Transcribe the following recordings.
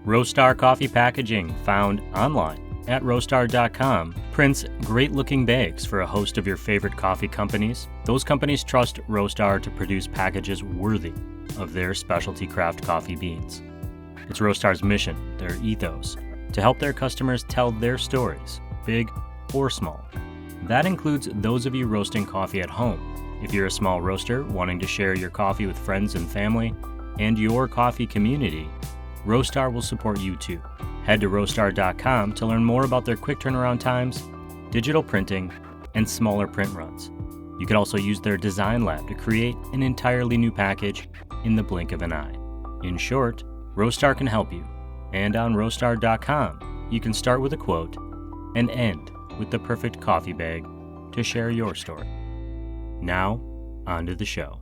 Roastar Coffee Packaging, found online at roastar.com, prints great-looking bags for a host of your favorite coffee companies. Those companies trust Roastar to produce packages worthy of their specialty craft coffee beans. It's Roastar's mission, their ethos, to help their customers tell their stories, big or small. That includes those of you roasting coffee at home. If you're a small roaster wanting to share your coffee with friends and family and your coffee community, Roastar will support you too. Head to roastar.com to learn more about their quick turnaround times, digital printing, and smaller print runs. You can also use their design lab to create an entirely new package in the blink of an eye. In short, Roastar can help you. And on roastar.com, you can start with a quote and end with the perfect coffee bag to share your story. Now, on to the show.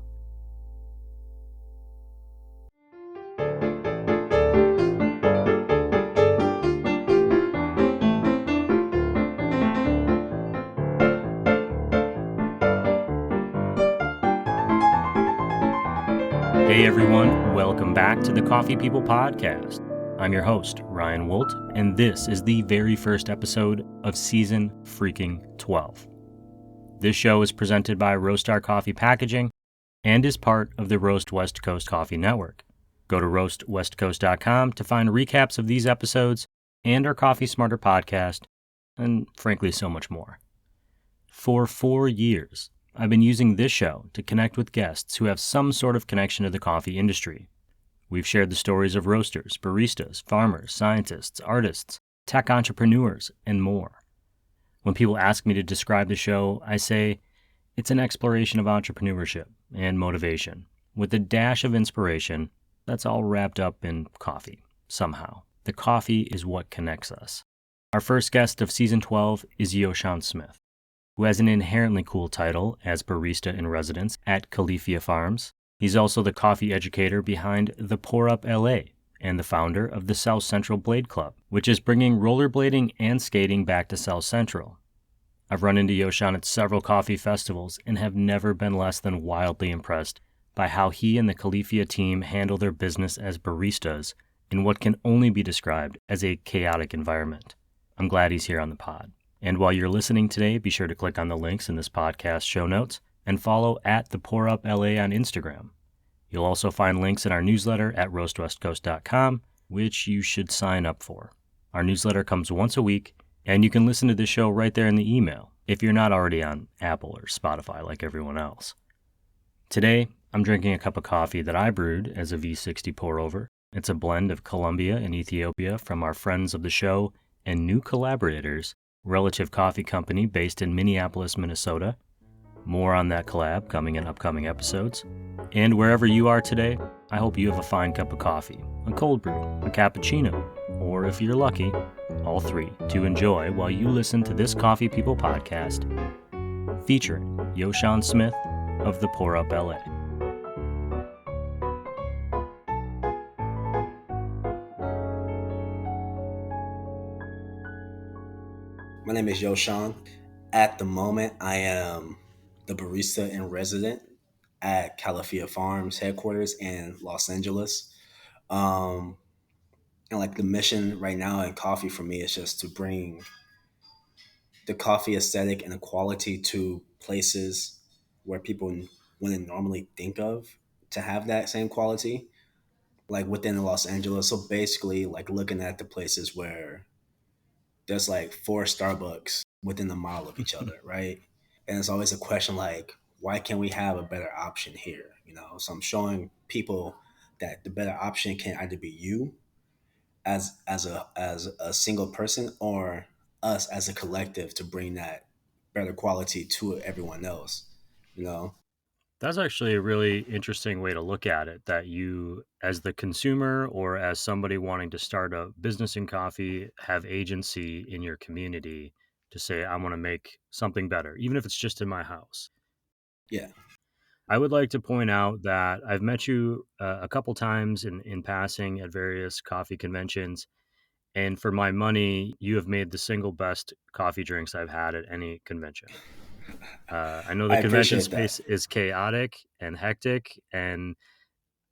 Hey everyone, welcome back to the Coffee People Podcast. I'm your host, Ryan Woldt, and this is the very first episode of season freaking 12. This show is presented by Roastar Coffee Packaging and is part of the Roast West Coast Coffee Network. Go to roastwestcoast.com to find recaps of these episodes and our Coffee Smarter podcast, and frankly, so much more. For 4 years, I've been using this show to connect with guests who have some sort of connection to the coffee industry. We've shared the stories of roasters, baristas, farmers, scientists, artists, tech entrepreneurs, and more. When people ask me to describe the show, I say it's an exploration of entrepreneurship and motivation, with a dash of inspiration that's all wrapped up in coffee, somehow. The coffee is what connects us. Our first guest of season 12 is Yoshawn Smith, who has an inherently cool title as Barista In Residence at Califia Farms. He's also the coffee educator behind the Pour Up LA and the founder of the South Central Blade Club, which is bringing rollerblading and skating back to South Central. I've run into Yoshawn at several coffee festivals and have never been less than wildly impressed by how he and the Califia team handle their business as baristas in what can only be described as a chaotic environment. I'm glad he's here on the pod. And while you're listening today, be sure to click on the links in this podcast show notes and follow at the Pour Up LA on Instagram. You'll also find links in our newsletter at roastwestcoast.com, which you should sign up for. Our newsletter comes once a week, and you can listen to this show right there in the email if you're not already on Apple or Spotify like everyone else. Today, I'm drinking a cup of coffee that I brewed as a V60 pour-over. It's a blend of Colombia and Ethiopia from our friends of the show and new collaborators, Relative Coffee Company based in Minneapolis, Minnesota. More on that collab coming in upcoming episodes. And wherever you are today, I hope you have a fine cup of coffee, a cold brew, a cappuccino, or if you're lucky, all three to enjoy while you listen to this Coffee People podcast featuring Yoshawn Smith of the Pour Up LA. My name is Yoshawn. At the moment, I am the Barista In Residence at Califia Farms headquarters in Los Angeles. And like the mission right now in coffee for me is just to bring the coffee aesthetic and the quality to places where people wouldn't normally think of to have that same quality, like within Los Angeles. So basically like looking at the places where there's like 4 Starbucks within a mile of each other, right? And it's always a question like, why can't we have a better option here? You know, so I'm showing people that the better option can either be you as a single person or us as a collective to bring that better quality to everyone else, you know? That's actually a really interesting way to look at it, that you, as the consumer or as somebody wanting to start a business in coffee, have agency in your community to say, I want to make something better, even if it's just in my house. Yeah. I would like to point out that I've met you a couple times in passing at various coffee conventions. And for my money, you have made the single best coffee drinks I've had at any convention. I know the I convention appreciate that. space is chaotic and hectic, and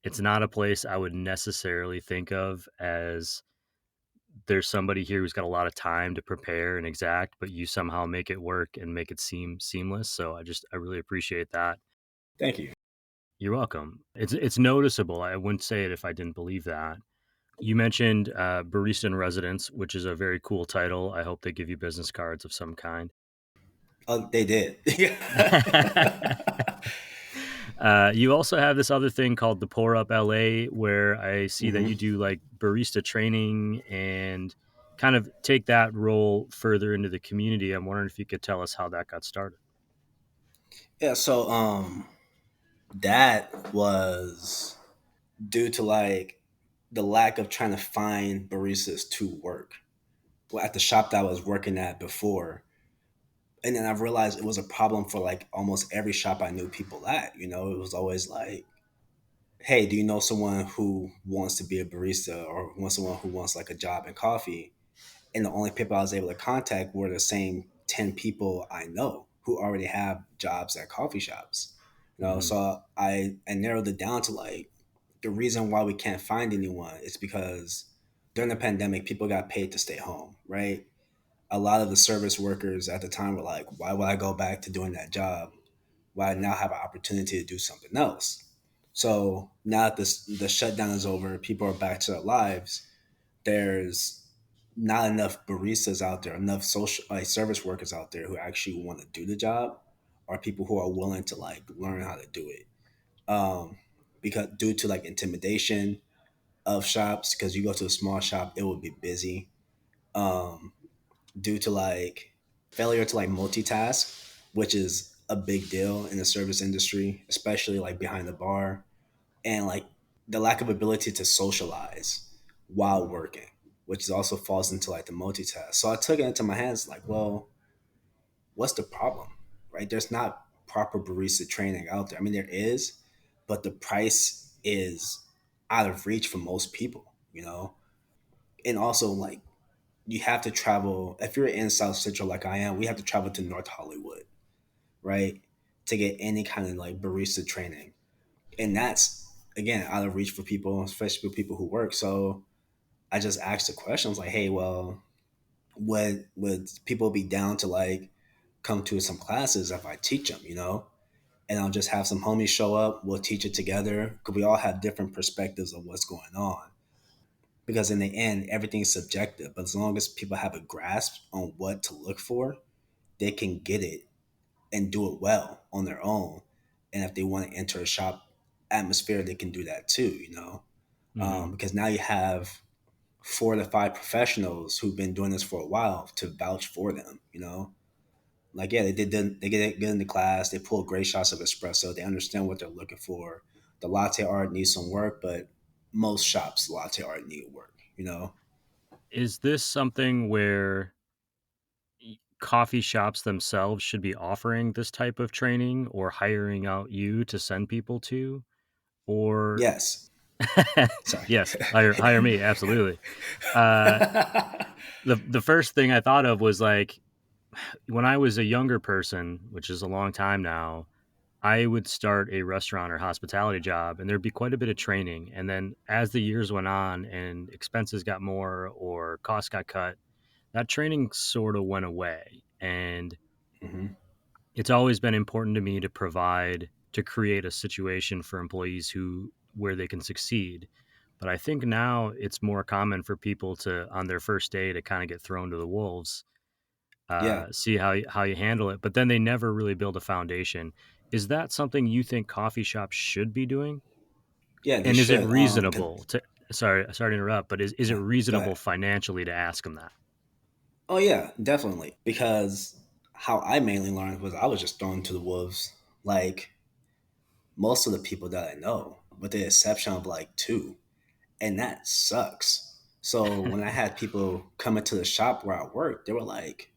it's not a place I would necessarily think of as there's somebody here who's got a lot of time to prepare and exact, but you somehow make it work and make it seem seamless. So I really appreciate that. Thank you. You're welcome. It's noticeable. I wouldn't say it if I didn't believe that. You mentioned Barista in Residence, which is a very cool title. I hope they give you business cards of some kind. Oh, they did. You also have this other thing called the Pour Up LA, where I see that hmm you do like barista training and kind of take that role further into the community. I'm wondering if you could tell us how that got started. Yeah. So that was due to like the lack of trying to find baristas to work. Well, at the shop that I was working at before, and then I realized it was a problem for like almost every shop I knew people at. You know, it was always like, hey, do you know someone who wants to be a barista or wants someone who wants like a job in coffee? And the only people I was able to contact were the same 10 people I know who already have jobs at coffee shops. You know, Mm-hmm. so I narrowed it down to like the reason why we can't find anyone is because during the pandemic, people got paid to stay home, right? A lot of the service workers at the time were like, why would I go back to doing that job? Why I now have an opportunity to do something else? So now that the shutdown is over, people are back to their lives. There's not enough baristas out there, enough social like service workers out there who actually want to do the job, or people who are willing to like learn how to do it. Because due to like intimidation of shops, because you go to a small shop, it will be busy. Um, Due to like failure to like multitask, which is a big deal in the service industry, especially like behind the bar, and like the lack of ability to socialize while working, which also falls into like the multitask. So I took it into my hands like, well, what's the problem? Right? There's not proper barista training out there. I mean, there is, but the price is out of reach for most people, you know? And also like you have to travel if you're in South Central like I am, we have to travel to North Hollywood, right? To get any kind of like barista training. And that's again out of reach for people, especially for people who work. So I just asked the question. I was like, hey, well, would people be down to like come to some classes if I teach them, you know? And I'll just have some homies show up. We'll teach it together because we all have different perspectives of what's going on. Because in the end, everything's subjective. But as long as people have a grasp on what to look for, they can get it and do it well on their own. And if they want to enter a shop atmosphere, they can do that too, you know? Mm-hmm. Because now you have 4 to 5 professionals who've been doing this for a while to vouch for them, you know? Like, yeah, they get into class, they pull great shots of espresso, they understand what they're looking for. The latte art needs some work, but most shops, latte art need work, you know? Is this something where coffee shops themselves should be offering this type of training or hiring out you to send people to? Or Yes. Sorry. yes, hire me, absolutely. Uh, the first thing I thought of was like when I was a younger person, which is a long time now, I would start a restaurant or hospitality job, and there'd be quite a bit of training. And then as the years went on and expenses got more or costs got cut, that training sort of went away. And hmm it's always been important to me to provide to create a situation for employees who where they can succeed. But I think now it's more common for people to on their first day to kind of get thrown to the wolves, Yeah. see how you handle it, but then they never really build a foundation. Is that something you think coffee shops should be doing? Yeah, they And is it should. reasonable to sorry to interrupt, but is it No, go reasonable ahead. financially to ask them that? Oh yeah, definitely. Because how I mainly learned was I was just thrown to the wolves. Like most of the people that I know, with the exception of like two, and that sucks. So when I had people come into the shop where I worked, they were like,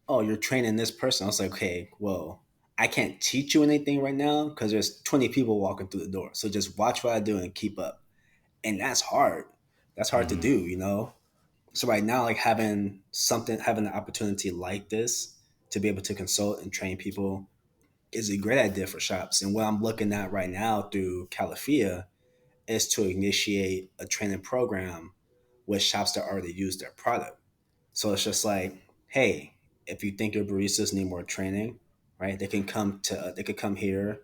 "Oh, you're training this person." I was like, "Okay, well, I can't teach you anything right now because there's 20 people walking through the door. So just watch what I do and keep up." And that's hard. That's hard to Hmm. do, you know. So right now, like having an opportunity like this to be able to consult and train people is a great idea for shops. And what I'm looking at right now through Califia is to initiate a training program with shops that already use their product. So it's just like, hey, if you think your baristas need more training, right? They could come here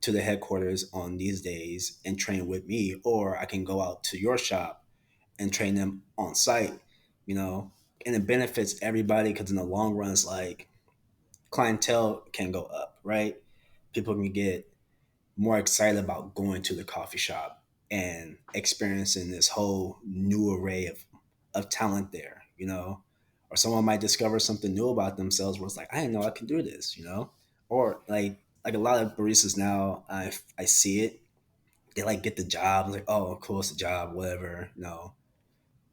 to the headquarters on these days and train with me, or I can go out to your shop and train them on site, you know. And it benefits everybody because in the long run, it's like clientele can go up, right? People can get more excited about going to the coffee shop and experiencing this whole new array of talent there, you know? Or someone might discover something new about themselves where it's like, I didn't know I can do this, you know? Or like a lot of baristas now, I see it. They like get the job, like, oh, cool, it's a job, whatever, you know.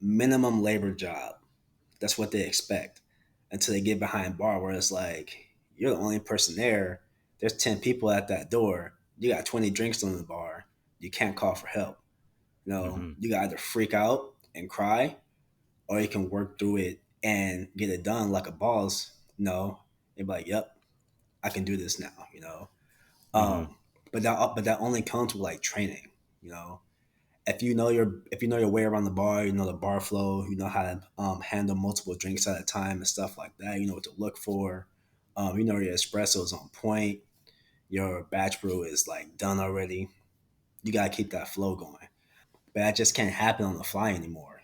Minimum labor job. That's what they expect until they get behind bar where it's like, you're the only person there. There's 10 people at that door. You got 20 drinks on the bar. You can't call for help. You know, Mm-hmm. you got either freak out and cry or you can work through it and get it done like a boss. No, you'd be like, yep, I can do this now, you know. Mm-hmm. But that only comes with like training, you know. If you know your way around the bar, you know the bar flow, you know how to handle multiple drinks at a time and stuff like that. You know what to look for. You know your espresso is on point. Your batch brew is like done already. You gotta keep that flow going. But that just can't happen on the fly anymore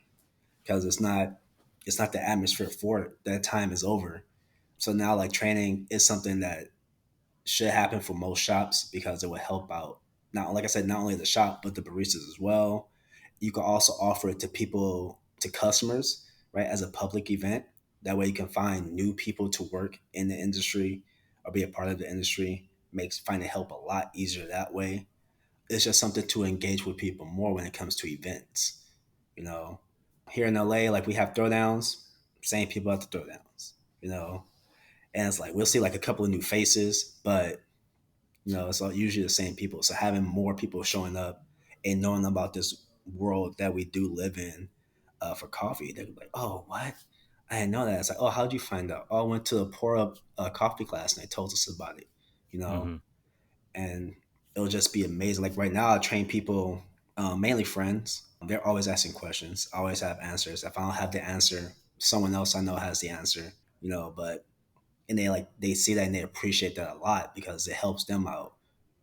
because it's not the atmosphere for it. That time is over. So now like training is something that should happen for most shops because it would help out, not like I said, not only the shop but the baristas as well. You can also offer it to people, to customers, right, as a public event. That way you can find new people to work in the industry or be a part of the industry. Makes finding help a lot easier that way. It's just something to engage with people more when it comes to events, you know. Here in LA, like we have throwdowns, same people at the throwdowns, you know. And it's like we'll see like a couple of new faces, but it's all usually the same people. So having more people showing up and knowing about this world that we do live in for coffee, they're like, "Oh, what? I didn't know that." It's like, "Oh, how'd you find out?" "Oh, I went to a pour up coffee class and they told us about it." You know, Mm-hmm. and it'll just be amazing. Like right now, I train people, mainly friends. They're always asking questions. I always have answers. If I don't have the answer, someone else I know has the answer. But and they see that and they appreciate that a lot because it helps them out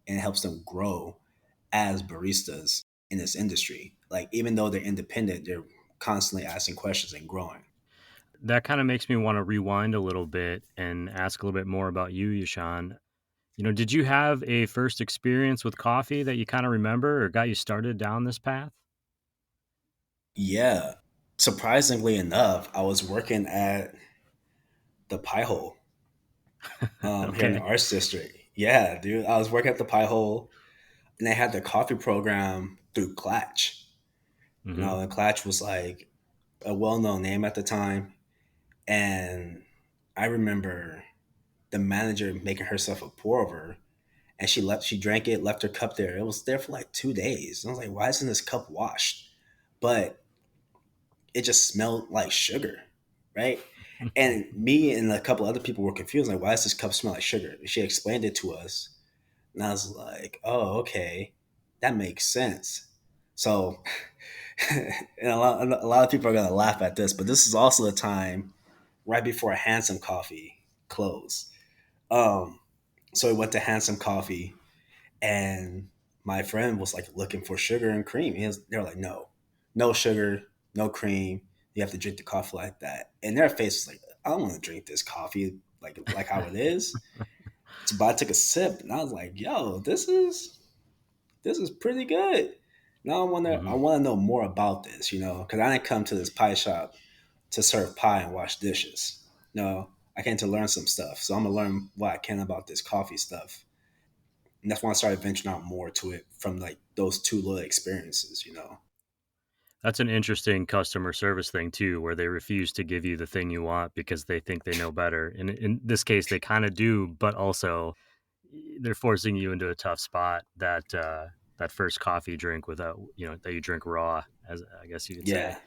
and it helps them grow as baristas in this industry. Like even though they're independent, they're constantly asking questions and growing. That kind of makes me want to rewind a little bit and ask a little bit more about you, Yoshawn. Did you have a first experience with coffee that you kind of remember or got you started down this path? Yeah. Surprisingly enough, I was working at the Pie Hole here in the Okay. Arts District. Yeah, dude. I was working at the Pie Hole and they had the coffee program through Clatch. Mm-hmm. And Clatch was like a well known name at the time. And I remember the manager making herself a pour over and she drank it, left her cup there. It was there for like 2 days. And I was like, why isn't this cup washed? But it just smelled like sugar, right? And me and a couple other people were confused, like, why does this cup smell like sugar? She explained it to us. And I was like, oh, okay. That makes sense. So and a lot of people are gonna laugh at this, but this is also the time right before Handsome Coffee closed. Um, so we went to Handsome Coffee and my friend was like looking for sugar and cream. They were like, no, no sugar, no cream. You have to drink the coffee like that. And their face was like, I don't want to drink this coffee like how it is. So, but I took a sip and I was like, yo, this is pretty good. Now I Mm-hmm. want to know more about this, because I didn't come to this pie shop to serve pie and wash dishes. No, I came to learn some stuff. So I'm gonna learn what I can about this coffee stuff. And that's when I started venturing out more to it from like those two little experiences. That's an interesting customer service thing too, where they refuse to give you the thing you want because they think they know better. And in this case, they kind of do, but also they're forcing you into a tough spot that first coffee drink without that you drink raw, as I guess you could say. Yeah.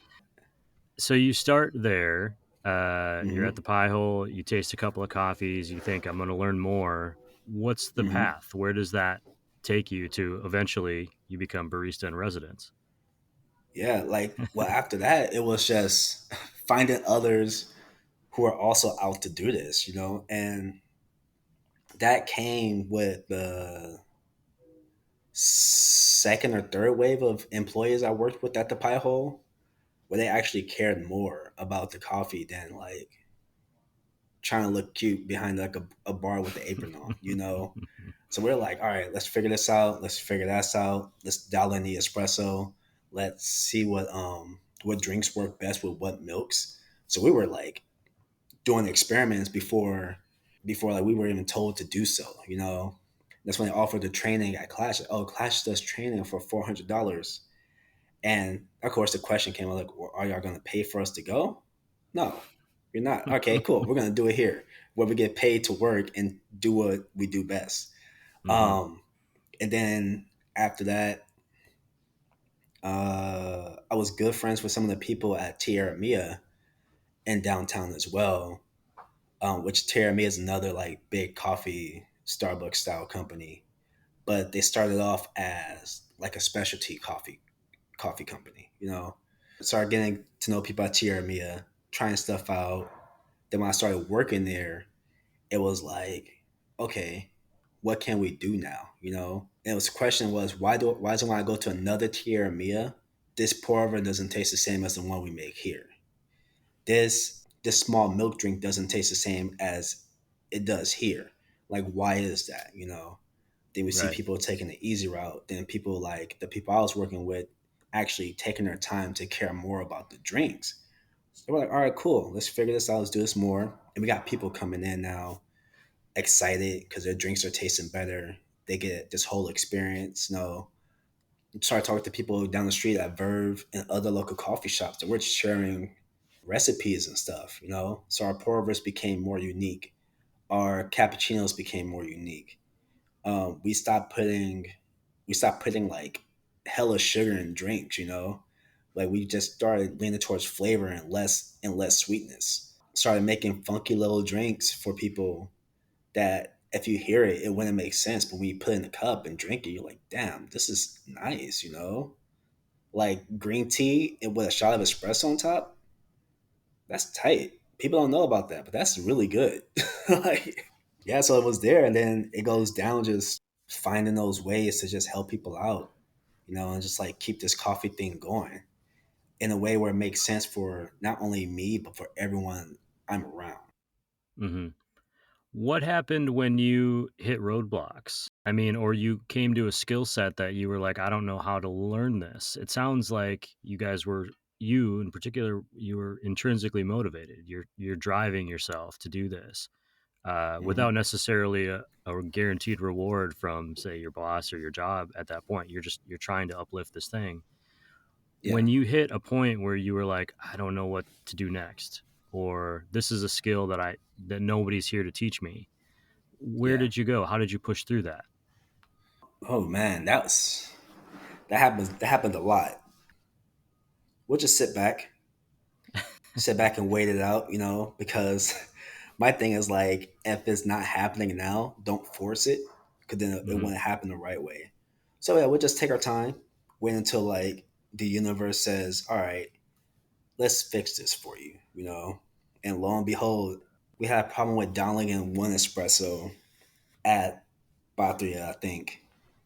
So you start there. You're at hmm the pie hole. You taste a couple of coffees. You think I'm going to learn more. What's the hmm path? Where does that take you to eventually you become barista in residence? Yeah, like well, after that, it was just finding others who are also out to do this, and that came with the second or third wave of employees I worked with at the Pie Hole, where they actually cared more about the coffee than like trying to look cute behind like a bar with the apron on. So we're like, all right, let's figure this out. Let's figure that out. Let's dial in the espresso. Let's see what drinks work best with what milks. So we were like doing experiments before like we were even told to do so. That's when they offered the training at Clash. Oh, Clash does training for $400. And of course the question came up like, well, are y'all gonna pay for us to go? No, you're not. Okay, cool. We're gonna do it here where we get paid to work and do what we do best. Hmm. Um, and then after that, I was good friends with some of the people at Tierra Mia in downtown as well, which Tierra Mia is another like big coffee Starbucks style company. But they started off as like a specialty coffee company. Started getting to know people at Tierra Mia, trying stuff out. Then when I started working there, it was like, okay, what can we do now? And it was the question was why does when I go to another Tierra Mia, this pour over doesn't taste the same as the one we make here. This small milk drink doesn't taste the same as it does here. Like why is that? Then we see Right. people taking the easy route. Then people like the people I was working with actually taking their time to care more about the drinks. So we're like, all right, cool. Let's figure this out. Let's do this more. And we got people coming in now excited because their drinks are tasting better. They get this whole experience. Start talking to people down the street at Verve and other local coffee shops that we're sharing recipes and stuff. So our pour overs became more unique. Our cappuccinos became more unique. We stopped putting like hella sugar in drinks. Like we just started leaning towards flavor and less sweetness. Started making funky little drinks for people that if you hear it, it wouldn't make sense. But when you put it in a cup and drink it, you're like, damn, this is nice. Like green tea and with a shot of espresso on top, that's tight. People don't know about that, but that's really good. Like, yeah, so it was there. And then it goes down just finding those ways to just help people out, and just like keep this coffee thing going in a way where it makes sense for not only me, but for everyone I'm around. Hmm. What happened when you hit roadblocks? I mean, or you came to a skill set that you were like, I don't know how to learn this. It sounds like you in particular, you were intrinsically motivated. You're driving yourself to do this Hmm. without necessarily a guaranteed reward from, say, your boss or your job at that point. You're trying to uplift this thing. Yeah. When you hit a point where you were like, I don't know what to do next, or this is a skill that nobody's here to teach me, where Yeah. did you go? How did you push through that? Oh man, that happens. That happened a lot. We'll just sit back and wait it out, because my thing is like, if it's not happening now, don't force it, because then it Hmm. won't happen the right way. So yeah, we'll just take our time, wait until like the universe says, all right, let's fix this for you. And lo and behold, we had a problem with dialing in one espresso at Patria, I think.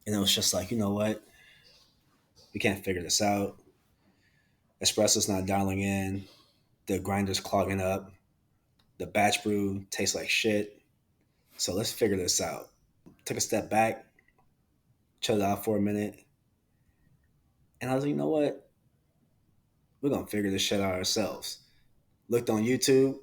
And it was just like, you know what? We can't figure this out. Espresso's not dialing in. The grinder's clogging up. The batch brew tastes like shit. So let's figure this out. Took a step back, chilled out for a minute, and I was like, you know what? We're gonna figure this shit out ourselves. Looked on YouTube,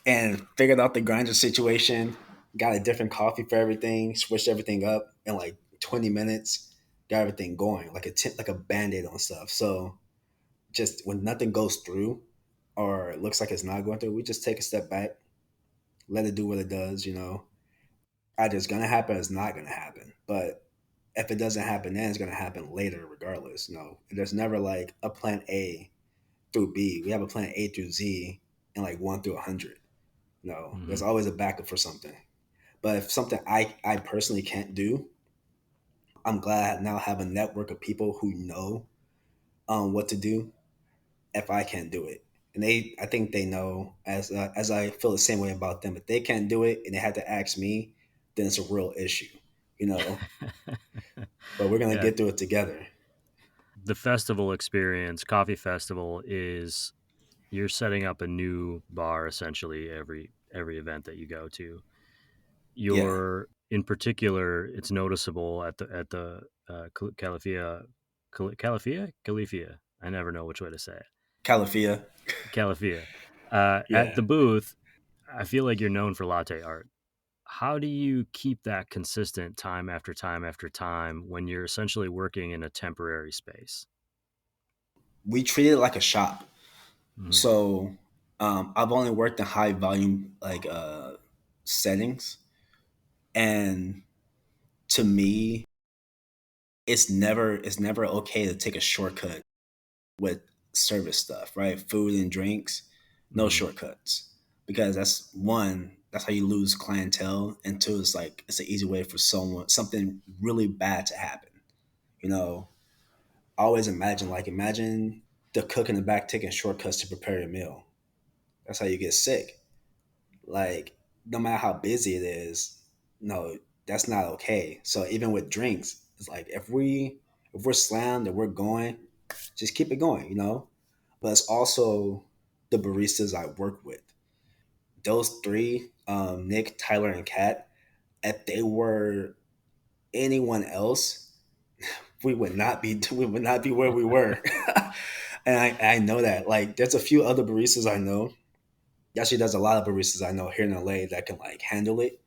and figured out the grinder situation. Got a different coffee for everything. Switched everything up in like 20 minutes. Got everything going like like a band-aid on stuff. So just when nothing goes through or it looks like it's not going through, we just take a step back, let it do what it does. Either it's gonna happen or it's not gonna happen. But if it doesn't happen then, it's gonna happen later regardless. There's never like a plan A through B. We have a plan A through Z and like 1 through 100. There's Hmm. always a backup for something. But if something I personally can't do, I'm glad I now have a network of people who know, what to do if I can't do it. And I think they know as I feel the same way about them. If they can't do it and they have to ask me, then it's a real issue, you know. But we're gonna Yeah, get through it together. the festival experience, coffee festival, is you're setting up a new bar essentially every event that you go to. Yeah, You're in particular, it's noticeable at the Califia. I never know which way to say it. Califia. Califia. At the Yeah, booth, I feel like you're known for latte art. How do you keep that consistent time after time after time when you're essentially working in a temporary space? we treat it like a shop. Hmm. So I've only worked in high volume settings, and to me, it's never okay to take a shortcut with service stuff, right? Food and drinks, no Hmm. shortcuts. Because that's one, that's how you lose clientele. And two, it's like it's an easy way for something really bad to happen. You know, I always imagine the cook in the back taking shortcuts to prepare your meal. That's how you get sick. Like, no matter how busy it is, no, that's not okay. So even with drinks, it's like if we're slammed and we're going, just keep it going, you know? But it's also the baristas I work with. Those three, Nick, Tyler, and Kat, if they were anyone else, we would not be where we were. And I know that. Like, there's a few other baristas I know. Actually, there's a lot of baristas I know here in LA that can like handle it,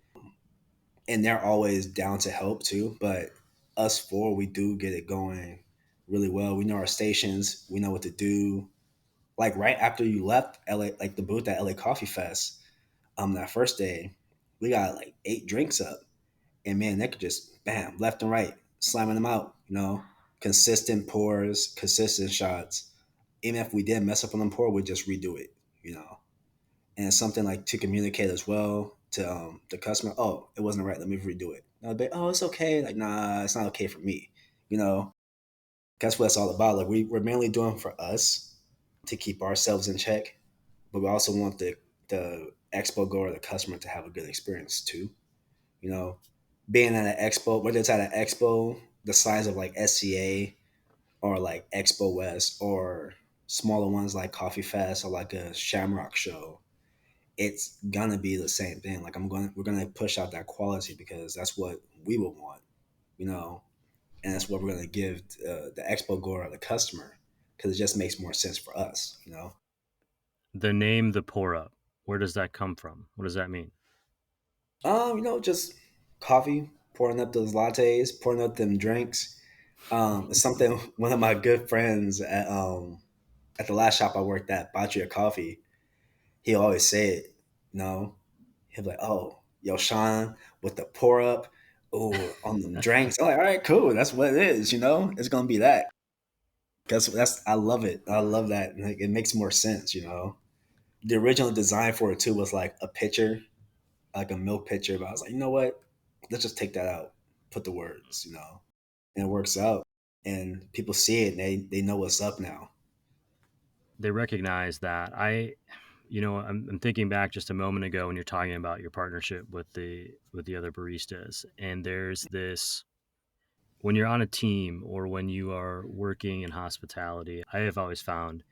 and they're always down to help too. But us four, we do get it going really well. We know our stations. We know what to do. Like right after you left LA, like the booth at LA Coffee Fest, that first day, we got like 8 drinks up, and man, they could just bam left and right slamming them out. You know, consistent pours, consistent shots. Even if we did mess up on them pour, we just redo it. You know, and it's something like to communicate as well to the customer. Oh, it wasn't right. Let me redo it. And I'll be, oh, it's okay. Like, nah, it's not okay for me. You know, that's what it's all about. Like we're mainly doing for us to keep ourselves in check, but we also want the expo goer, the customer, to have a good experience too. You know, being at an expo, whether it's at an expo the size of like SCA or like Expo West or smaller ones like Coffee Fest or like a Shamrock Show, it's gonna be the same thing. Like we're gonna push out that quality because that's what we would want, you know, and that's what we're gonna give the expo goer or the customer because it just makes more sense for us, you know. The name The Pour Up, where does that come from? What does that mean? Just coffee, pouring up those lattes, pouring up them drinks. It's something one of my good friends at the last shop I worked at, bought you a coffee. He always said, you know, he'll be like, "Oh, Yoshawn with the pour up, oh, on them drinks." I'm like, "All right, cool. That's what it is. You know, it's gonna be that." That's I love it. I love that. Like, it makes more sense. You know, the original design for it too was like a pitcher, like a milk pitcher. But I was like, you know what? Let's just take that out. Put the words. You know, and it works out. And people see it. And they know what's up now. They recognize that. I'm thinking back just a moment ago when you're talking about your partnership with the other baristas, and there's this when you're on a team or when you are working in hospitality. I have always found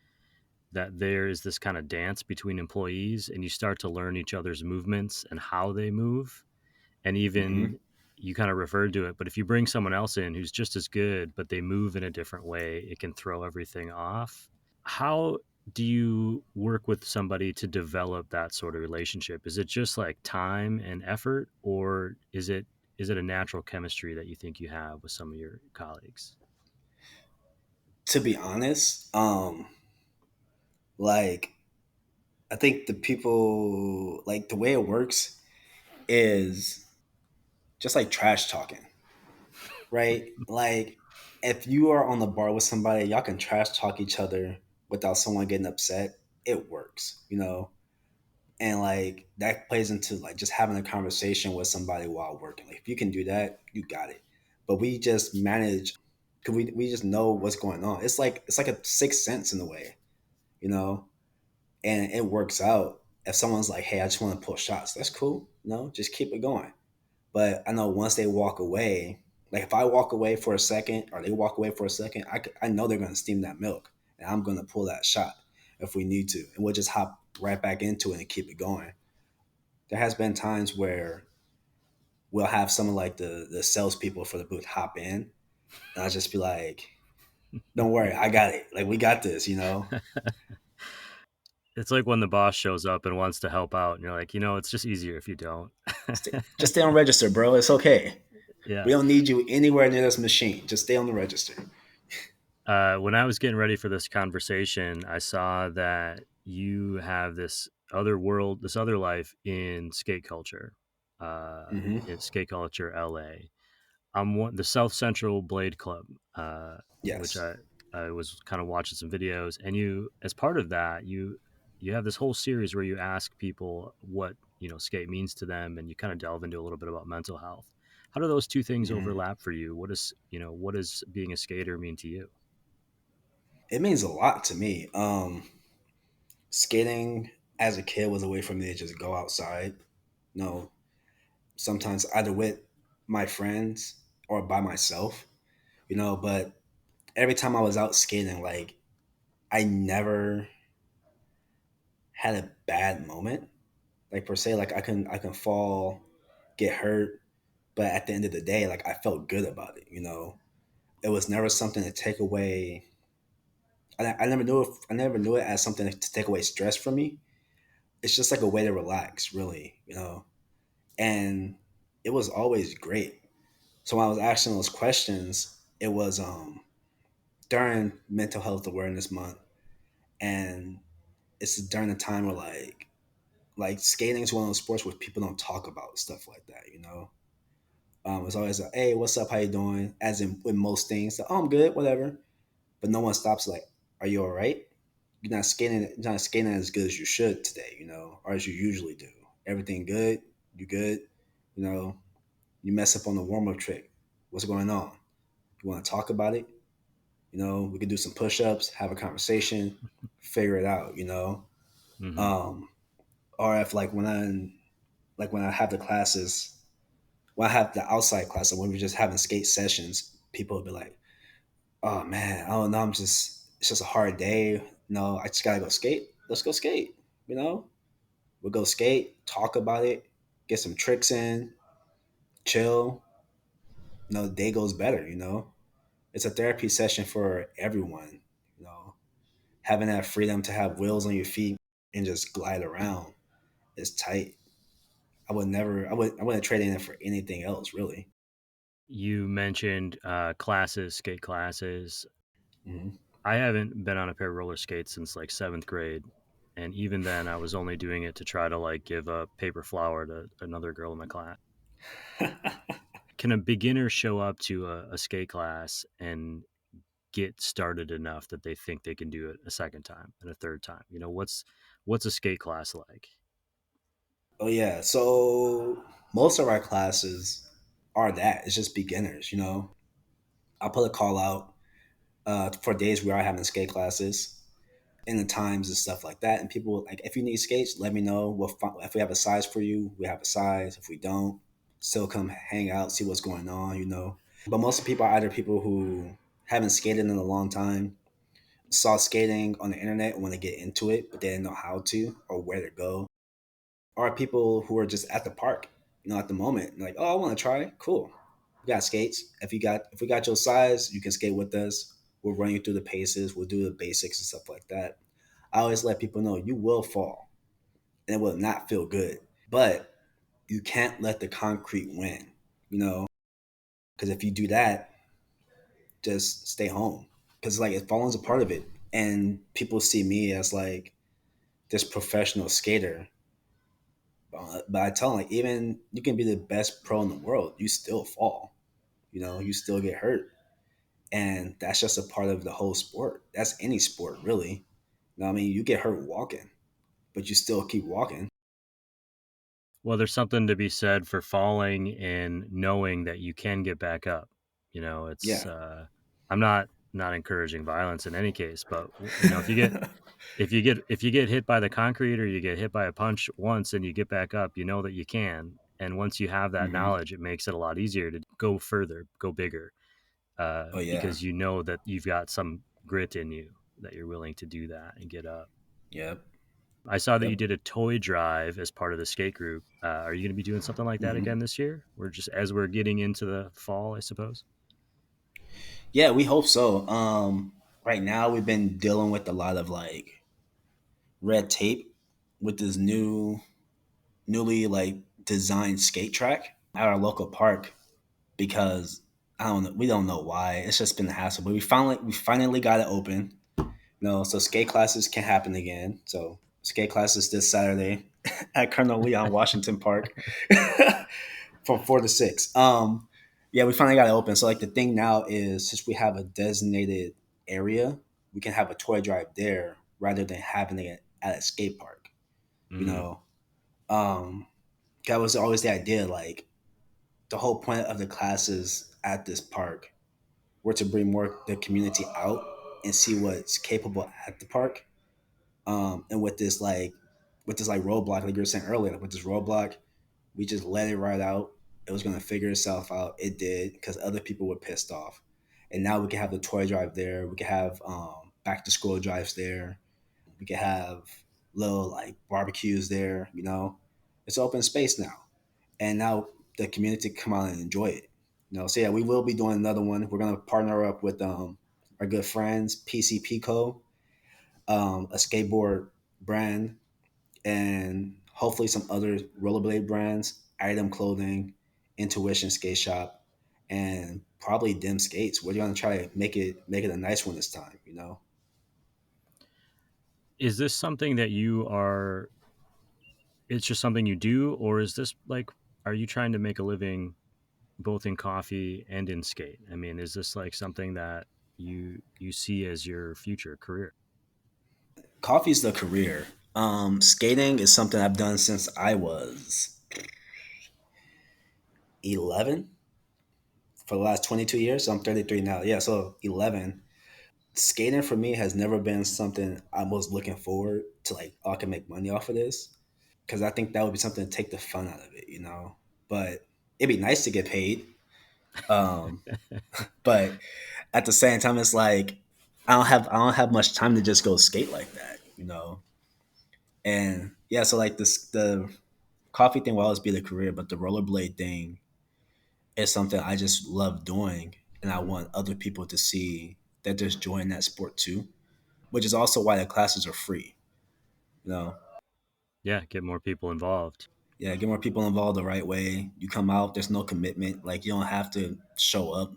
that there is this kind of dance between employees, and you start to learn each other's movements and how they move, and Hmm. even you kind of referred to it, but if you bring someone else in who's just as good but they move in a different way, it can throw everything off. How do you work with somebody to develop that sort of relationship? Is it just like time and effort, or is it a natural chemistry that you think you have with some of your colleagues? To be honest, like I think the people like the way it works is just like trash talking, right? Like if you are on the bar with somebody, y'all can trash talk each other without someone getting upset. It works, you know? And like that plays into like just having a conversation with somebody while working. Like if you can do that, you got it. But we just manage. because we just know what's going on. It's like a sixth sense in a way, you know, and it works out. If someone's like, "Hey, I just want to pull shots," that's cool. Just keep it going. But I know once they walk away, like if I walk away for a second or they walk away for a second, I know they're going to steam that milk and I'm going to pull that shot if we need to. And we'll just hop right back into it and keep it going. There has been times where we'll have someone like the salespeople for the booth hop in and I'll just be like, don't worry, I got it. Like we got this. It's like when the boss shows up and wants to help out, and you're like, it's just easier if you don't. Just stay on register, bro. It's okay. Yeah. We don't need you anywhere near this machine. Just stay on the register. When I was getting ready for this conversation, I saw that you have this other world, this other life in skate culture, Hmm. in skate culture LA. The South Central Blade Club, which Yes. I was kind of watching some videos, and you, as part of that, you have this whole series where you ask people what skate means to them, and you kind of delve into a little bit about mental health. How do those two things Hmm. overlap for you? What does being a skater mean to you? It means a lot to me. Skating as a kid was a way for me to just go outside. You know, sometimes either with my friends or by myself. But every time I was out skating, like I never had a bad moment. Like per se, like I can fall, get hurt, but at the end of the day, like I felt good about it. It was never something to take away. I never knew it as something to take away stress from me. It's just like a way to relax, really. And it was always great. So when I was asking those questions, it was during Mental Health Awareness Month, and it's during the time where like skating is one of those sports where people don't talk about stuff like that. It's always like, "Hey, what's up? How you doing?" As in with most things, like, "Oh, I'm good, whatever." But no one stops like, "Are you all right? You're not skating as good as you should today, or as you usually do. Everything good? You good? You know, you mess up on the warm up trick. What's going on? You want to talk about it? We could do some push ups, have a conversation, figure it out. Hmm. Um, or if like when I have the classes, when I have the outside class, or when we're just having skate sessions, people will be like, "Oh man, I don't know. It's just a hard day. No, I just gotta go skate. Let's go skate. You know, we'll go skate, talk about it, get some tricks in, chill. The day goes better. It's a therapy session for everyone. You know, having that freedom to have wheels on your feet and just glide around is tight. I wouldn't trade in it for anything else, really. You mentioned classes, skate classes. Hmm. I haven't been on a pair of roller skates since like seventh grade, and even then, I was only doing it to try to like give a paper flower to another girl in my class. Can a beginner show up to a skate class and get started enough that they think they can do it a second time and a third time? What's a skate class like? Oh yeah. So most of our classes are that. It's just beginners. I'll put a call out for days we are having skate classes and the times and stuff like that. And people like, if you need skates, let me know. If we have a size for you, we have a size. If we don't, still come hang out, see what's going on. But most of the people are either people who haven't skated in a long time, saw skating on the internet and want to get into it, but they didn't know how to or where to go. Or people who are just at the park, at the moment, like, oh, I want to try. Cool. We got skates. If we got your size, you can skate with us. We'll run you through the paces. We'll do the basics and stuff like that. I always let people know you will fall and it will not feel good, but you can't let the concrete win, you know, because if you do that, just stay home. Because like if falling's a part of it, and people see me as like this professional skater, but I tell them like even you can be the best pro in the world, you still fall. You still get hurt, and that's just a part of the whole sport. That's any sport, really. I mean, you get hurt walking, but you still keep walking. Well, there's something to be said for falling and knowing that you can get back up. It's Yeah. I'm not encouraging violence in any case, but you know, if you get hit by the concrete or you get hit by a punch once and you get back up, you know that you can. And once you have that Hmm. knowledge, it makes it a lot easier to go further, go bigger, Oh yeah. because you know that you've got some grit in you that you're willing to do that and get up. Yep. I saw that you Yep. did a toy drive as part of the skate group. Are you going to be doing something like that Hmm. again this year? We're just as we're getting into the fall, I suppose. Yeah, we hope so. Right now we've been dealing with a lot of like red tape with this newly like designed skate track at our local park because I don't know, we don't know why. It's just been a hassle, but we finally got it open. No, so skate classes can happen again. So skate classes this Saturday at Colonel Leon Washington Park from 4 to 6. Yeah, we finally got it open. So like the thing now is since we have a designated area, we can have a toy drive there rather than having it at a skate park. You Mm, know, um, that was always the idea. Like the whole point of the classes at this park were to bring more the community out and see what's capable at the park. And with this like roadblock, like you were saying earlier, with this roadblock, we just let it ride out. It was gonna figure itself out. It did because other people were pissed off. And now we can have the toy drive there. We can have back to school drives there. We can have little like barbecues there. It's open space now, and now the community can come out and enjoy it. So yeah, we will be doing another one. We're gonna partner up with our good friends PCP Co, a skateboard brand, and hopefully some other rollerblade brands, Item Clothing, Intuition Skate Shop, and probably Dim Skates. We're gonna try to make it a nice one this time. is this something that you are? It's just something you do, or is this like? Are you trying to make a living both in coffee and in skate? I mean, is this like something that you see as your future career? Coffee's the career. Skating is something I've done since I was 11 for the last 22 years. So I'm 33 now. Yeah, so 11. Skating for me has never been something I was looking forward to, like, oh, I can make money off of this. Because I think that would be something to take the fun out of it. But it'd be nice to get paid. Um, but at the same time, it's like I don't have much time to just go skate like that. And yeah, so like the coffee thing will always be the career, but the rollerblade thing is something I just love doing, and I want other people to see that there's joy in that sport too, which is also why the classes are free. You know, Yeah, get more people involved. yeah, get more people involved the right way. You come out, there's no commitment. Like you don't have to show up,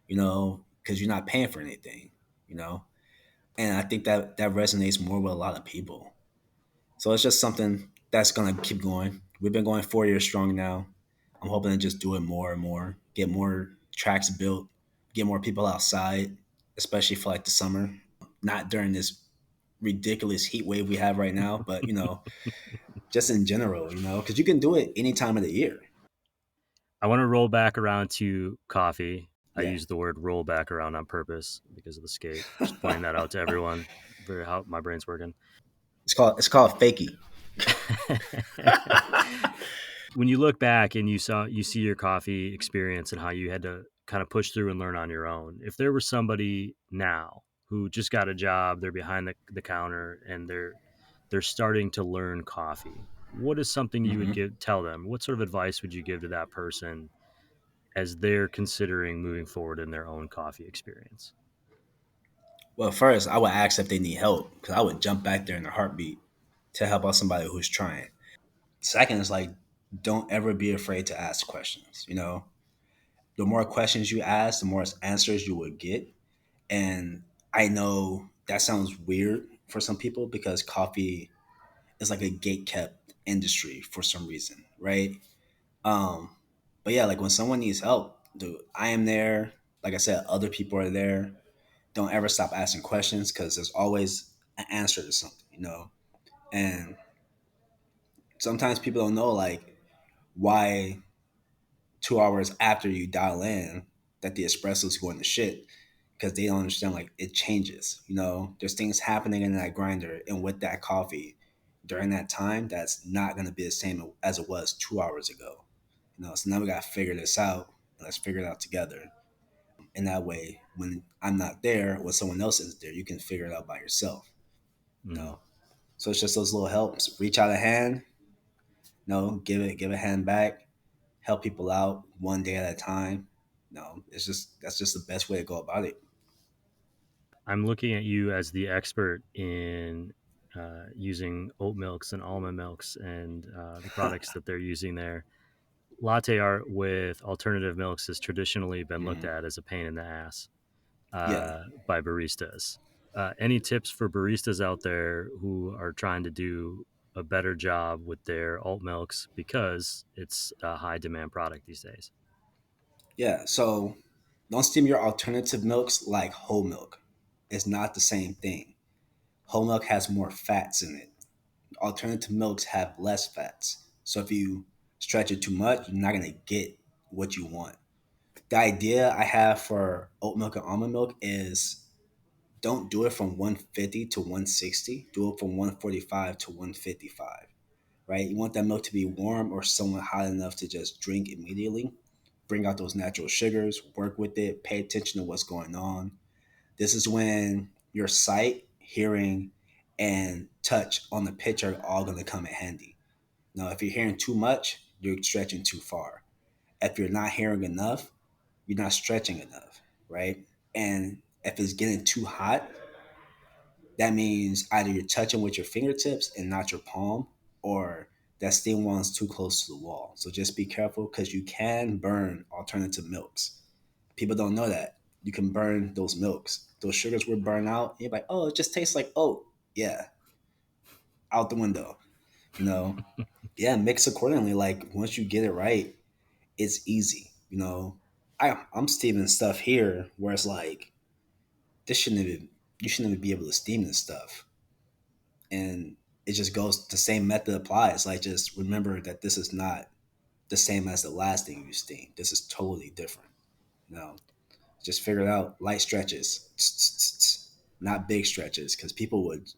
because you're not paying for anything. You know, and I think that resonates more with a lot of people. So it's just something that's gonna keep going. We've been going 4 years strong now. I'm hoping to just do it more and more, get more tracks built, get more people outside, especially for like the summer. Not during this ridiculous heat wave we have right now, but just in general, because you can do it any time of the year. I want to roll back around to coffee. I Yeah. use the word roll back around on purpose because of the skate. Just pointing that out to everyone for how my brain's working. It's called fakie. When you look back and you see your coffee experience and how you had to kind of push through and learn on your own, if there was somebody now who just got a job, they're behind the counter and they're starting to learn coffee, what is something you would Hmm. tell them? What sort of advice would you give to that person as they're considering moving forward in their own coffee experience? Well, first I would ask if they need help because I would jump back there in a heartbeat to help out somebody who's trying. Second is like, don't ever be afraid to ask questions. The more questions you ask, the more answers you will get. And I know that sounds weird for some people because coffee is like a gate kept industry for some reason, right? Um, but yeah, like when someone needs help, dude, I am there. Like I said, other people are there. Don't ever stop asking questions because there's always an answer to something. And sometimes people don't know like why 2 hours after you dial in that the espresso's going to shit because they don't understand like it changes. There's things happening in that grinder and with that coffee during that time that's not going to be the same as it was 2 hours ago. So now we got to figure this out. Let's figure it out together. In that way, when I'm not there, when someone else is there, you can figure it out by yourself. Mm. No. So it's just those little helps. Reach out a hand. No, give a hand back. Help people out one day at a time. No, it's just that's just the best way to go about it. I'm looking at you as the expert in using oat milks and almond milks and the products that they're using there. Latte art with alternative milks has traditionally been looked Mhm. at as a pain in the ass Yeah. by baristas. Any tips for baristas out there who are trying to do a better job with their alt milks because it's a high demand product these days? Yeah. So don't steam your alternative milks like whole milk. It's not the same thing. Whole milk has more fats in it. Alternative milks have less fats. So if you stretch it too much, you're not gonna get what you want. The idea I have for oat milk and almond milk is don't do it from 150 to 160. Do it from 145 to 155. Right? You want that milk to be warm or somewhat hot enough to just drink immediately. Bring out those natural sugars, work with it, pay attention to what's going on. This is when your sight, hearing, and touch on the pitch are all going to come in handy. Now, if you're hearing too much, you're stretching too far. If you're not hearing enough, you're not stretching enough, right? And if it's getting too hot, that means either you're touching with your fingertips and not your palm, or that steam well's too close to the wall. So just be careful because you can burn alternative milks. People don't know that. You can burn those milks. Those sugars will burn out. You're like, oh, it just tastes like oat. Yeah, out the window. You know, yeah, mix accordingly. Like once you get it right, it's easy. I'm steaming stuff here where it's like this shouldn't even you shouldn't even be able to steam this stuff, and it just goes the same method applies. Like just remember that this is not the same as the last thing you steamed. This is totally different. You know, just figure it out. Light stretches, not big stretches, because people would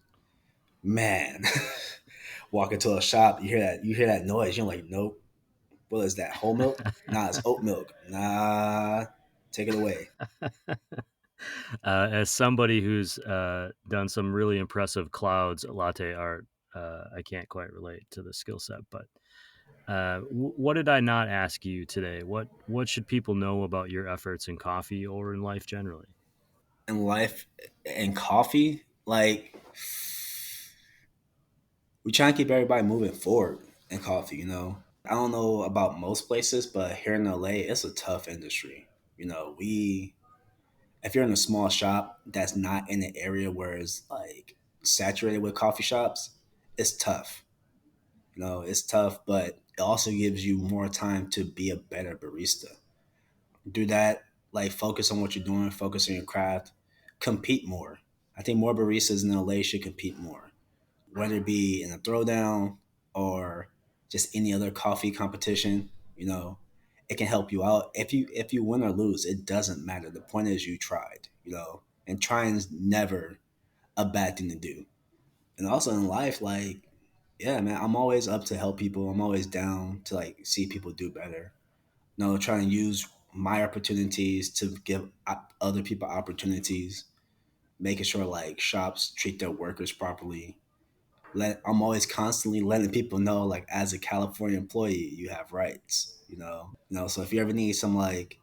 man walk into a shop. You hear that noise. You're like, nope. What is that? Whole milk? Nah, it's oat milk. Nah, take it away. As somebody who's done some really impressive clouds latte art, I can't quite relate to the skill set. But what did I not ask you today? What should people know about your efforts in coffee or in life generally? In life and coffee, like we try and keep everybody moving forward in coffee. I don't know about most places, but here in LA, it's a tough industry. We if you're in a small shop that's not in an area where it's like saturated with coffee shops, it's tough. It's tough, but it also gives you more time to be a better barista. Do that, like focus on what you're doing, focus on your craft, compete more. I think more baristas in LA should compete more, whether it be in a throwdown or just any other coffee competition. It can help you out. If you win or lose, it doesn't matter. The point is you tried. And trying's never a bad thing to do. And also in life, like, yeah, man, I'm always up to help people. I'm always down to like see people do better. Trying to use my opportunities to give other people opportunities, making sure like shops treat their workers properly. I'm always constantly letting people know, like, as a California employee, you have rights. So if you ever need some like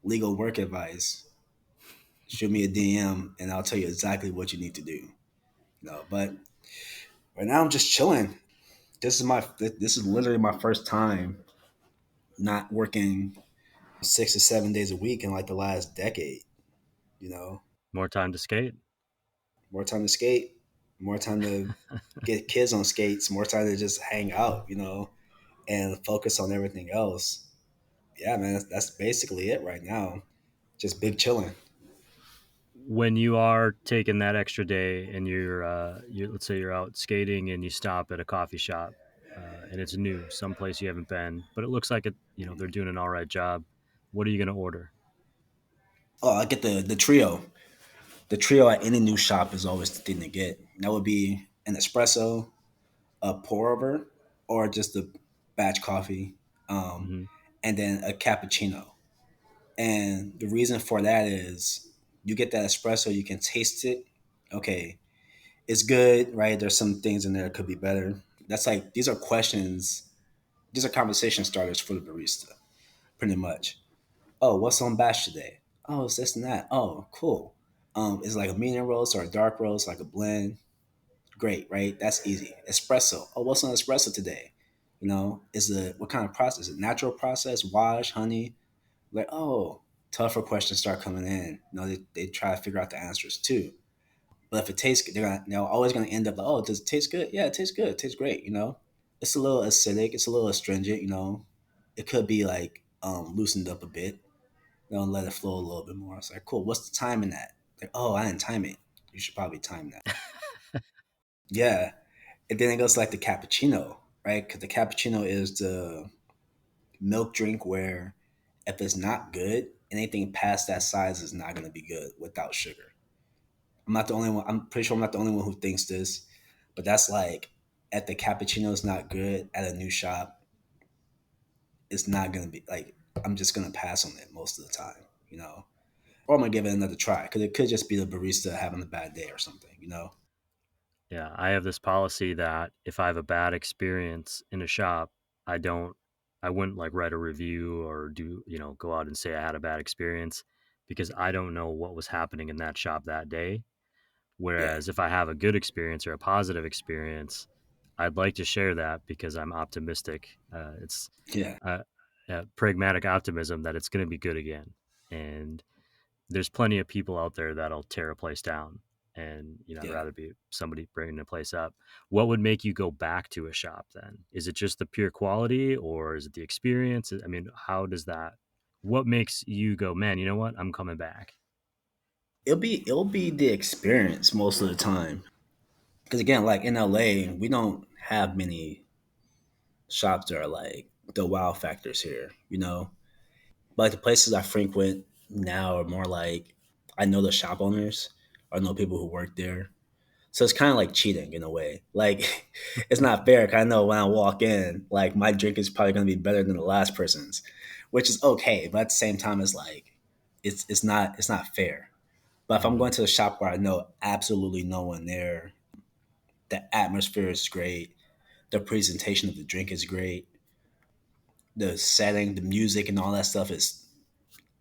legal work advice, shoot me a DM and I'll tell you exactly what you need to do. But right now I'm just chilling. This is literally my first time not working 6 to 7 days a week in like the last decade. You know, More time to skate. more time to skate, more time to get kids on skates, more time to just hang out. And focus on everything else. Yeah, man, that's basically it right now. Just big chilling. When you are taking that extra day and you let's say you're out skating and you stop at a coffee shop and it's new, someplace you haven't been, but it looks like they're doing an all right job. What are you going to order? Oh, I get the trio. The trio at any new shop is always the thing to get. That would be an espresso, a pour over, or just a batch coffee, um, Hmm. and then a cappuccino. And the reason for that is you get that espresso, you can taste it. Okay, it's good, right? There's some things in there that could be better. That's like these are questions, these are conversation starters for the barista, pretty much. Oh, what's on batch today? Oh, it's this and that. Oh, cool. Is it like a medium roast or a dark roast, like a blend? Great, right? That's easy. Espresso. Oh, what's on espresso today? Is it what kind of process? Is it natural process, wash, honey? Like, oh, tougher questions start coming in. They try to figure out the answers too. But if it tastes good, they're always gonna end up like, oh, does it taste good? Yeah, it tastes good. It tastes great. It's a little acidic. It's a little astringent. It could be like loosened up a bit. Let it flow a little bit more. It's like, cool. What's the time in that? Like, oh, I didn't time it. You should probably time that. Yeah. And then it goes to like the cappuccino, right? Because the cappuccino is the milk drink where if it's not good, anything past that size is not going to be good without sugar. I'm not the only one. I'm pretty sure I'm not the only one who thinks this, but that's like at the cappuccino is not good at a new shop. It's not going to be like I'm just going to pass on it most of the time. Or I'm gonna give it another try because it could just be the barista having a bad day or something. Yeah, I have this policy that if I have a bad experience in a shop, I don't, I wouldn't like write a review or do, go out and say I had a bad experience because I don't know what was happening in that shop that day. Yeah, Whereas if I have a good experience or a positive experience, I'd like to share that because I'm optimistic. It's yeah, uh, pragmatic optimism that it's going to be good again. And there's plenty of people out there that'll tear a place down. And, I'd yeah. rather be somebody bringing a place up. What would make you go back to a shop then? Is it just the pure quality or is it the experience? I mean, how does that, what makes you go, man, you know what? I'm coming back. It'll be the experience most of the time. Because again, like in LA, we don't have many shops that are like the wow factors here. But like the places I frequent now are more like I know the shop owners or know people who work there. So it's kind of like cheating in a way. Like it's not fair. 'Cause I know when I walk in, like my drink is probably going to be better than the last person's, which is okay. But at the same time, it's like it's not fair. But if I'm Hmm. going to a shop where I know absolutely no one there, the atmosphere is great, the presentation of the drink is great, the setting, the music, and all that stuff is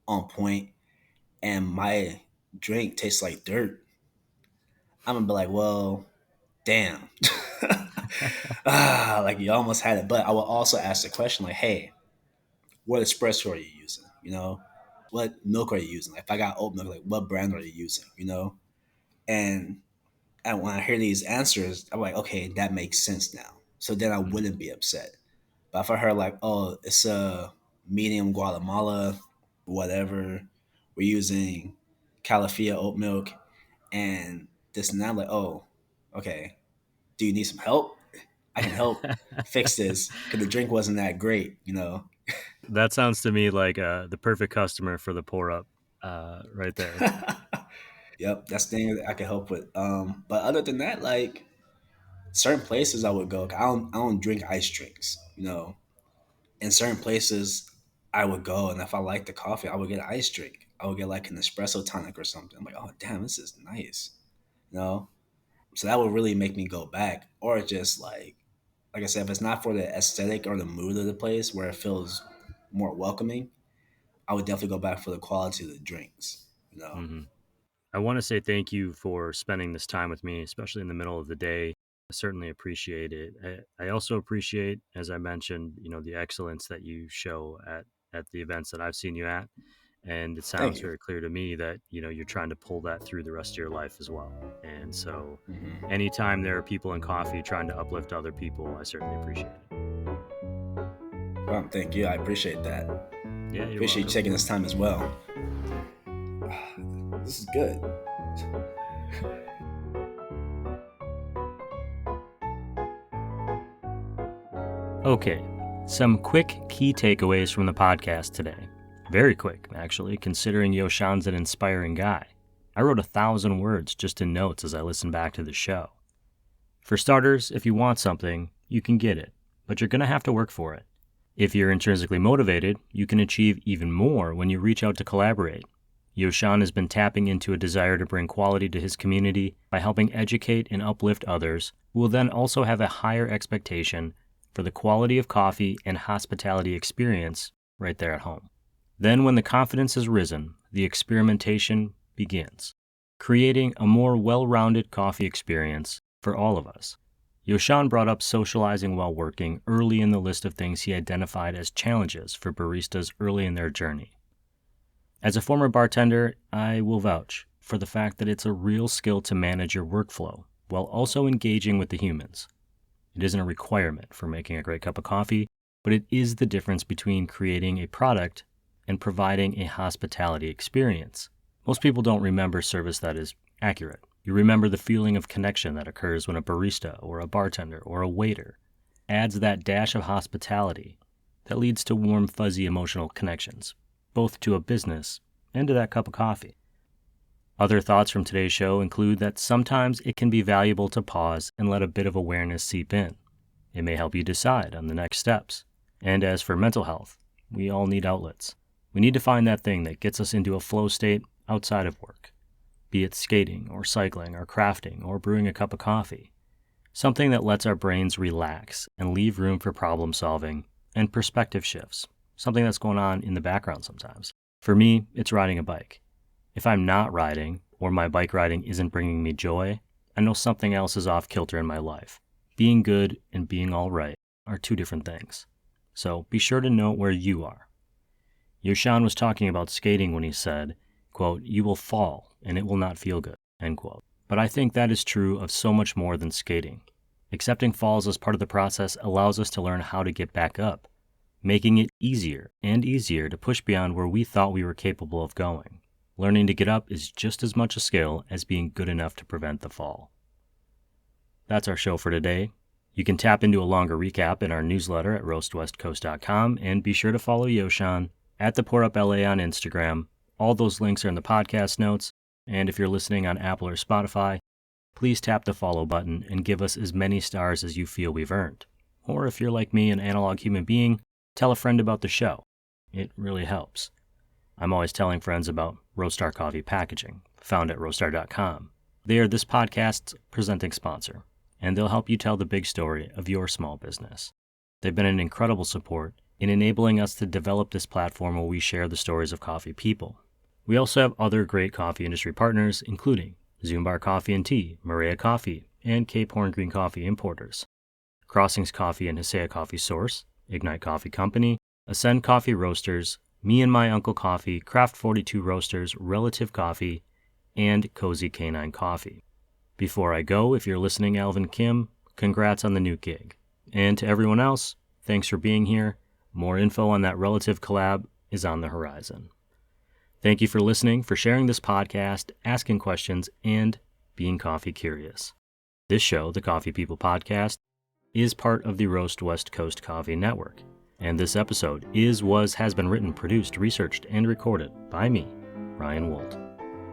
on point, and my drink tastes like dirt, I'm gonna be like, well, damn. Like you almost had it. But I will also ask the question like, hey, what espresso are you using? What milk are you using? Like if I got oat milk, like what brand are you using? And when I hear these answers, I'm like, okay, that makes sense now. So then I wouldn't be upset. But if I heard like, oh, it's a medium Guatemala, whatever, we're using Califia oat milk and this and that, I'm like, oh, okay. Do you need some help? I can help fix this because the drink wasn't that great. That sounds to me like the perfect customer for the pour up right there. Yep, that's the thing that I can help with. But other than that, like certain places I would go. I don't drink ice drinks. In certain places I would go, and if I like the coffee, I would get an ice drink. I would get like an espresso tonic or something. I'm like, oh damn, this is nice. You know, so that would really make me go back, or just like I said, if it's not for the aesthetic or the mood of the place where it feels more welcoming, I would definitely go back for the quality of the drinks. You know. Hmm. I want to say thank you for spending this time with me, especially in the middle of the day. I certainly appreciate it. I also appreciate, as I mentioned, the excellence that you show at the events that I've seen you at. And it Thank sounds you. very clear to me that, you're trying to pull that through the rest of your life as well. And so Hmm. anytime there are people in coffee trying to uplift other people, I certainly appreciate it. Well, thank you. I appreciate that. Yeah, you're Appreciate you welcome. taking this time as well. This is good. Okay, some quick key takeaways from the podcast today. Very quick, actually, considering Yoshawn's an inspiring guy. I wrote 1,000 words just in notes as I listened back to the show. For starters, if you want something, you can get it, but you're going to have to work for it. If you're intrinsically motivated, you can achieve even more when you reach out to collaborate. Yoshawn has been tapping into a desire to bring quality to his community by helping educate and uplift others, who will then also have a higher expectation for the quality of coffee and hospitality experience right there at home. Then when the confidence has risen, the experimentation begins, creating a more well-rounded coffee experience for all of us. Yoshawn brought up socializing while working early in the list of things he identified as challenges for baristas early in their journey. As a former bartender, I will vouch for the fact that it's a real skill to manage your workflow while also engaging with the humans. It isn't a requirement for making a great cup of coffee, but it is the difference between creating a product and providing a hospitality experience. Most people don't remember service that is accurate. You remember the feeling of connection that occurs when a barista or a bartender or a waiter adds that dash of hospitality that leads to warm, fuzzy emotional connections, both to a business and to that cup of coffee. Other thoughts from today's show include that sometimes it can be valuable to pause and let a bit of awareness seep in. It may help you decide on the next steps. And as for mental health, we all need outlets. We need to find that thing that gets us into a flow state outside of work, be it skating or cycling or crafting or brewing a cup of coffee. Something that lets our brains relax and leave room for problem solving and perspective shifts, something that's going on in the background sometimes. For me, it's riding a bike. If I'm not riding or my bike riding isn't bringing me joy, I know something else is off kilter in my life. Being good and being all right are two different things. So be sure to note where you are. Yoshawn was talking about skating when he said, quote, "You will fall and it will not feel good," end quote. But I think that is true of so much more than skating. Accepting falls as part of the process allows us to learn how to get back up, making it easier and easier to push beyond where we thought we were capable of going. Learning to get up is just as much a skill as being good enough to prevent the fall. That's our show for today. You can tap into a longer recap in our newsletter at roastwestcoast.com, and be sure to follow Yoshawn at the Pour Up LA on Instagram. All those links are in the podcast notes, and if you're listening on Apple or Spotify, please tap the follow button and give us as many stars as you feel we've earned. Or if you're like me, an analog human being, tell a friend about the show. It really helps. I'm always telling friends about Roastar Coffee Packaging, found at roastar.com. They are this podcast's presenting sponsor, and they'll help you tell the big story of your small business. They've been an incredible support in enabling us to develop this platform where we share the stories of coffee people. We also have other great coffee industry partners, including Zumbar Coffee and Tea, Maria Coffee, and Cape Horn Green Coffee Importers, Crossings Coffee and Hisea Coffee Source, Ignite Coffee Company, Ascend Coffee Roasters, Me and My Uncle Coffee, Craft 42 Roasters, Relative Coffee, and Cozy Canine Coffee. Before I go, if you're listening, Alvin Kim, congrats on the new gig. And to everyone else, thanks for being here. More info on that Relative collab is on the horizon. Thank you for listening, for sharing this podcast, asking questions, and being coffee curious. This show, the Coffee People Podcast, is part of the Roast West Coast Coffee Network. And this episode has been written, produced, researched, and recorded by me, Ryan Woldt.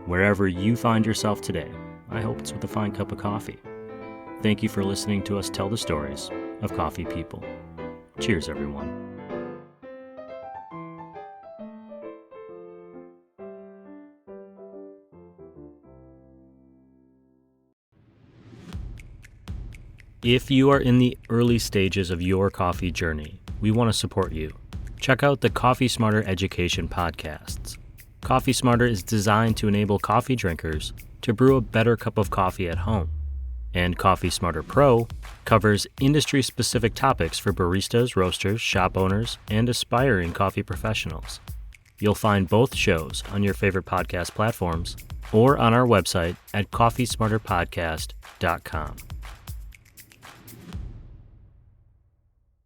Wherever you find yourself today, I hope it's with a fine cup of coffee. Thank you for listening to us tell the stories of coffee people. Cheers, everyone. If you are in the early stages of your coffee journey, we want to support you. Check out the Coffee Smarter Education podcasts. Coffee Smarter is designed to enable coffee drinkers to brew a better cup of coffee at home. And Coffee Smarter Pro covers industry-specific topics for baristas, roasters, shop owners, and aspiring coffee professionals. You'll find both shows on your favorite podcast platforms or on our website at coffeesmarterpodcast.com.